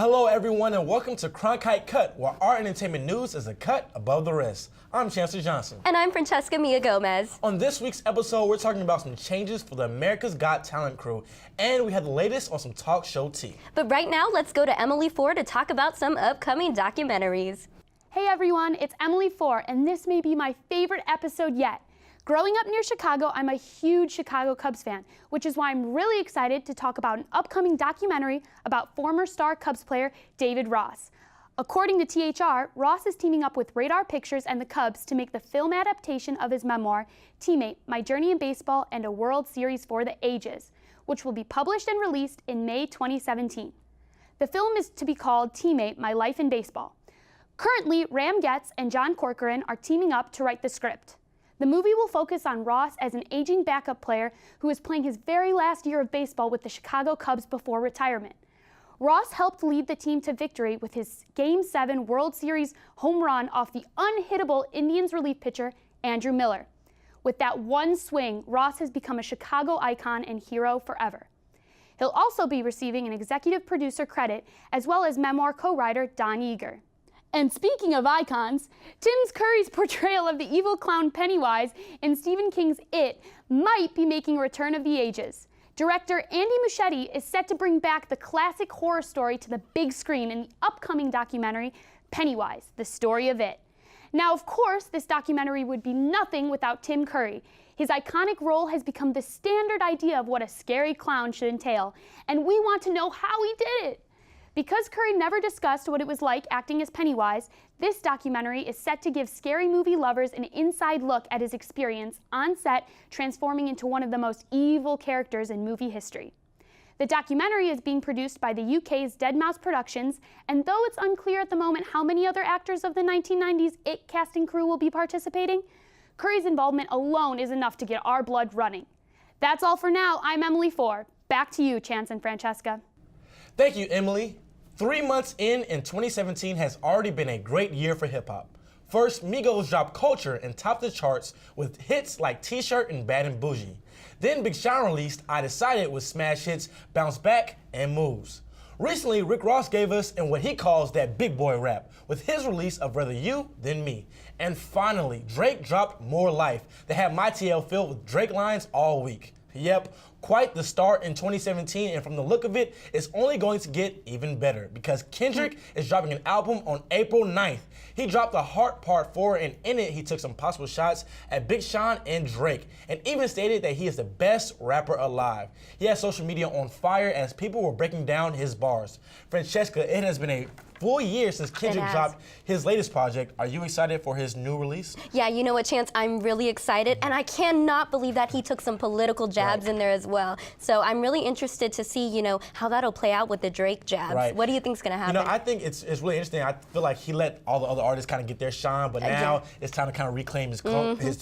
Hello everyone and welcome to Cronkite Cut, where our entertainment news is a cut above the rest. I'm Chancellor Johnson. And I'm Francesca Mia Gomez. On this week's episode, we're talking about some changes for the America's Got Talent crew, and we have the latest on some talk show tea. But right now, let's go to Emily Fohr to talk about some upcoming documentaries. Hey everyone, it's Emily Fohr, and this may be my favorite episode yet. Growing up near Chicago, I'm a huge Chicago Cubs fan, which is why I'm really excited to talk about an upcoming documentary about former star Cubs player David Ross. According to THR, Ross is teaming up with Radar Pictures and the Cubs to make the film adaptation of his memoir, Teammate, My Journey in Baseball and a World Series for the Ages, which will be published and released in May 2017. The film is to be called Teammate, My Life in Baseball. Currently, Ram Getz and John Corcoran are teaming up to write the script. The movie will focus on Ross as an aging backup player who is playing his very last year of baseball with the Chicago Cubs before retirement. Ross helped lead the team to victory with his Game 7 World Series home run off the unhittable Indians relief pitcher Andrew Miller. With that one swing, Ross has become a Chicago icon and hero forever. He'll also be receiving an executive producer credit as well as memoir co-writer Don Yeager. And speaking of icons, Tim Curry's portrayal of the evil clown Pennywise in Stephen King's It might be making a return of the ages. Director Andy Muschietti is set to bring back the classic horror story to the big screen in the upcoming documentary, Pennywise, The Story of It. Now, of course, this documentary would be nothing without Tim Curry. His iconic role has become the standard idea of what a scary clown should entail, and we want to know how he did it. Because Curry never discussed what it was like acting as Pennywise, this documentary is set to give scary movie lovers an inside look at his experience on set, transforming into one of the most evil characters in movie history. The documentary is being produced by the UK's Dead Mouse Productions, and though it's unclear at the moment how many other actors of the 1990s It casting crew will be participating, Curry's involvement alone is enough to get our blood running. That's all for now. I'm Emily Fohr. Back to you, Chance and Francesca. Thank you, Emily. 3 months in 2017 has already been a great year for hip-hop. First, Migos dropped Culture and topped the charts with hits like T-Shirt and Bad and Bougie. Then Big Sean released I Decided with smash hits Bounce Back and Moves. Recently, Rick Ross gave us in what he calls that big boy rap with his release of Rather You Than Me. And finally, Drake dropped More Life that had my TL filled with Drake lines all week. Yep, quite the start in 2017, and from the look of it, it's only going to get even better because Kendrick is dropping an album on April 9th. He dropped The Heart Part 4, and in it, he took some possible shots at Big Sean and Drake, and even stated that he is the best rapper alive. He has social media on fire as people were breaking down his bars. Francesca, it has been a full year since Kendrick dropped his latest project. Are you excited for his new release? Yeah, you know what, Chance? I'm really excited, and I cannot believe that he took some political jabs in there as well. So I'm really interested to see, how that'll play out with the Drake jabs. What do you think's gonna happen? I think it's really interesting. I feel like he let all the other artists kind of get their shine, but now it's time to kind of reclaim his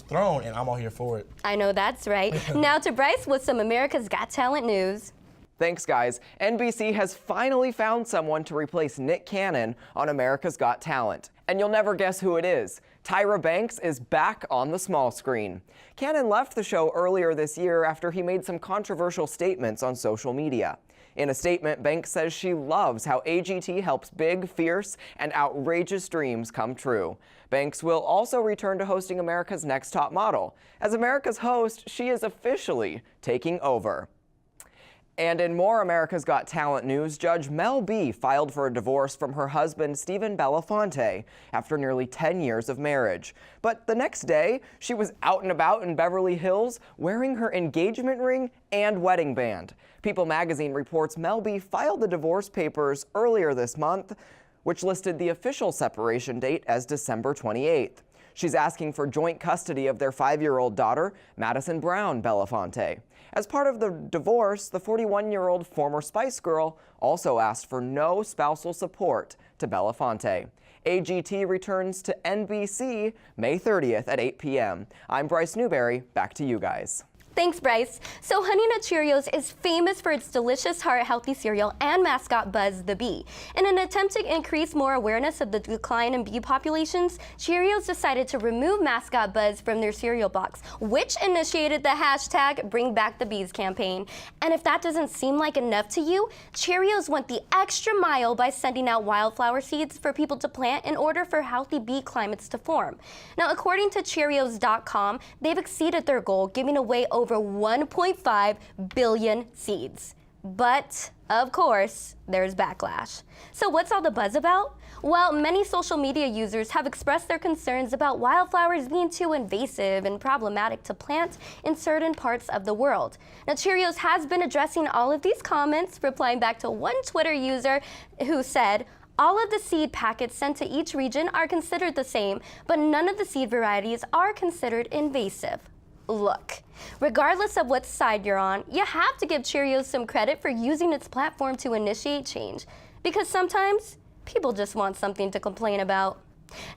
throne, and I'm all here for it. I know that's right. Now to Bryce with some America's Got Talent news. Thanks, guys. NBC has finally found someone to replace Nick Cannon on America's Got Talent. And you'll never guess who it is. Tyra Banks is back on the small screen. Cannon left the show earlier this year after he made some controversial statements on social media. In a statement, Banks says she loves how AGT helps big, fierce, and outrageous dreams come true. Banks will also return to hosting America's Next Top Model. As America's host, she is officially taking over. And in more America's Got Talent news, Judge Mel B filed for a divorce from her husband, Stephen Belafonte, after nearly 10 years of marriage. But the next day, she was out and about in Beverly Hills wearing her engagement ring and wedding band. People magazine reports Mel B filed the divorce papers earlier this month, which listed the official separation date as December 28th. She's asking for joint custody of their 5-year-old daughter, Madison Brown Belafonte. As part of the divorce, the 41-year-old former Spice Girl also asked for no spousal support to Belafonte. AGT returns to NBC May 30th at 8 p.m. I'm Bryce Newberry. Back to you guys. Thanks, Bryce. So Honey Nut Cheerios is famous for its delicious, heart-healthy cereal and mascot Buzz the Bee. In an attempt to increase more awareness of the decline in bee populations, Cheerios decided to remove mascot Buzz from their cereal box, which initiated the hashtag Bring Back the Bees campaign. And if that doesn't seem like enough to you, Cheerios went the extra mile by sending out wildflower seeds for people to plant in order for healthy bee climates to form. Now, according to Cheerios.com, they've exceeded their goal, giving away over 1.5 billion seeds. But, of course, there's backlash. So what's all the buzz about? Well, many social media users have expressed their concerns about wildflowers being too invasive and problematic to plant in certain parts of the world. Now, Cheerios has been addressing all of these comments, replying back to one Twitter user who said, "All of the seed packets sent to each region are considered the same, but none of the seed varieties are considered invasive." Look, regardless of what side you're on, you have to give Cheerios some credit for using its platform to initiate change, because sometimes people just want something to complain about.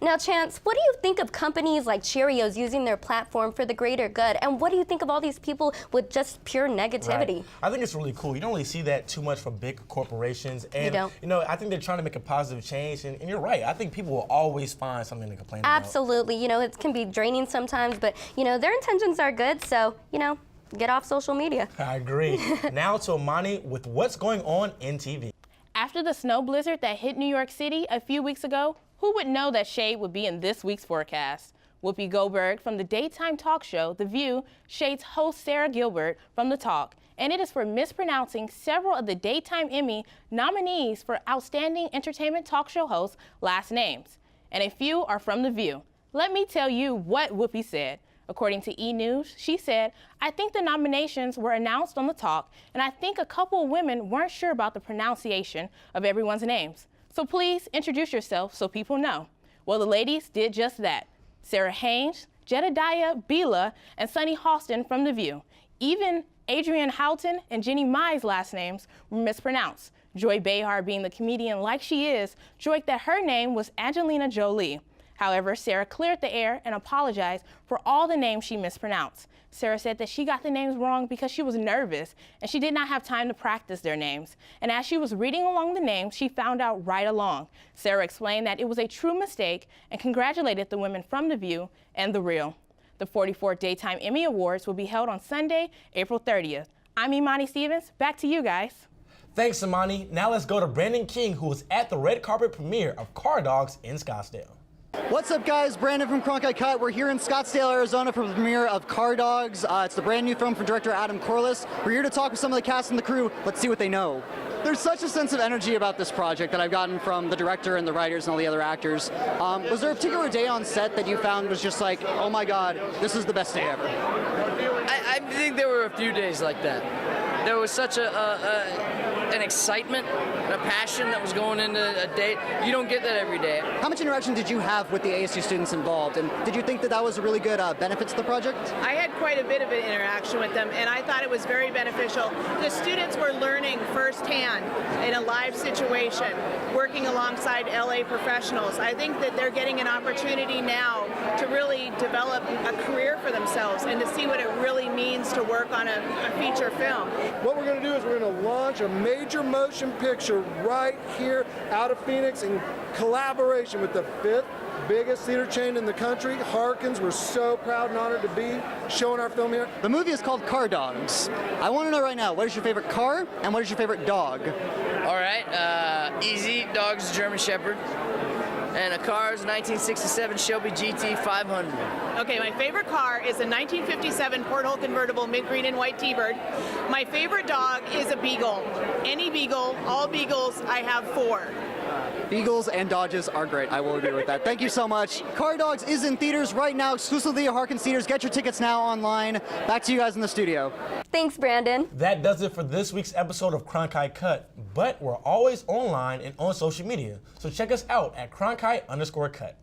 Now, Chance, what do you think of companies like Cheerios using their platform for the greater good? And what do you think of all these people with just pure negativity? Right. I think it's really cool. You don't really see that too much from big corporations. And, you don't. You know, I think they're trying to make a positive change. And you're right. I think people will always find something to complain about. Absolutely. You know, it can be draining sometimes, but, you know, their intentions are good. So, you know, get off social media. I agree. Now to Imani with what's going on in TV. After the snow blizzard that hit New York City a few weeks ago, who would know that shade would be in this week's forecast? Whoopi Goldberg from the daytime talk show The View shades host Sarah Gilbert from The Talk, and it is for mispronouncing several of the Daytime Emmy nominees for Outstanding Entertainment Talk Show hosts' last names. And a few are from The View. Let me tell you what Whoopi said. According to E! News, she said, "I think the nominations were announced on The Talk, and I think a couple of women weren't sure about the pronunciation of everyone's names. So please introduce yourself so people know." Well, the ladies did just that. Sarah Haynes, Jedediah Bila, and Sunny Halston from The View. Even Adrienne Houghton and Jenny Mai's last names were mispronounced. Joy Behar, being the comedian like she is, joked that her name was Angelina Jolie. However, Sarah cleared the air and apologized for all the names she mispronounced. Sarah said that she got the names wrong because she was nervous and she did not have time to practice their names. And as she was reading along the names, she found out right along. Sarah explained that it was a true mistake and congratulated the women from The View and The Real. The 44th Daytime Emmy Awards will be held on Sunday, April 30th. I'm Imani Stephens. Back to you guys. Thanks, Imani. Now let's go to Brandon King, who was at the red carpet premiere of Car Dogs in Scottsdale. What's up, guys? Brandon from Cronkite Cut. We're here in Scottsdale, Arizona for the premiere of Car Dogs. It's the brand new film from director Adam Corliss. We're here to talk with some of the cast and the crew. Let's see what they know. There's such a sense of energy about this project that I've gotten from the director and the writers and all the other actors. Was there a particular day on set that you found was just like, oh my God, this is the best day ever? I think there were a few days like that. There was such an excitement and a passion that was going into a date. You don't get that every day. How much interaction did you have with the ASU students involved? And did you think that that was a really good benefit to the project? I had quite a bit of an interaction with them, and I thought it was very beneficial. The students were learning firsthand in a live situation, working alongside LA professionals. I think that they're getting an opportunity now to really develop a career for themselves and to see what it really means to work on a feature film. What we're going to do is we're going to launch a major motion picture right here out of Phoenix in collaboration with the 5th biggest theater chain in the country, Harkins. We're so proud and honored to be showing our film here. The movie is called Car Dogs. I want to know right now, what is your favorite car and what is your favorite dog? All right, easy. Dog's a German Shepherd. And a car is a 1967 Shelby GT 500. Okay, my favorite car is a 1957 porthole convertible mint green and white T-Bird. My favorite dog is a beagle. Any beagle, all beagles, I have 4. Beagles and Dodges are great. I will agree with that. Thank you so much. Car Dogs is in theaters right now, exclusively at Harkins Theaters. Get your tickets now online. Back to you guys in the studio. Thanks, Brandon. That does it for this week's episode of Cronkite Cut, but we're always online and on social media, so check us out at Cronkite_Cut.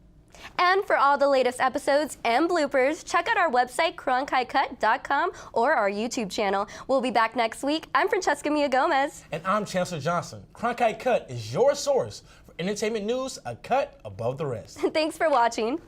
And for all the latest episodes and bloopers, check out our website, cronkitecut.com, or our YouTube channel. We'll be back next week. I'm Francesca Mia Gomez. And I'm Chancellor Johnson. Cronkite Cut is your source for entertainment news, a cut above the rest. Thanks for watching.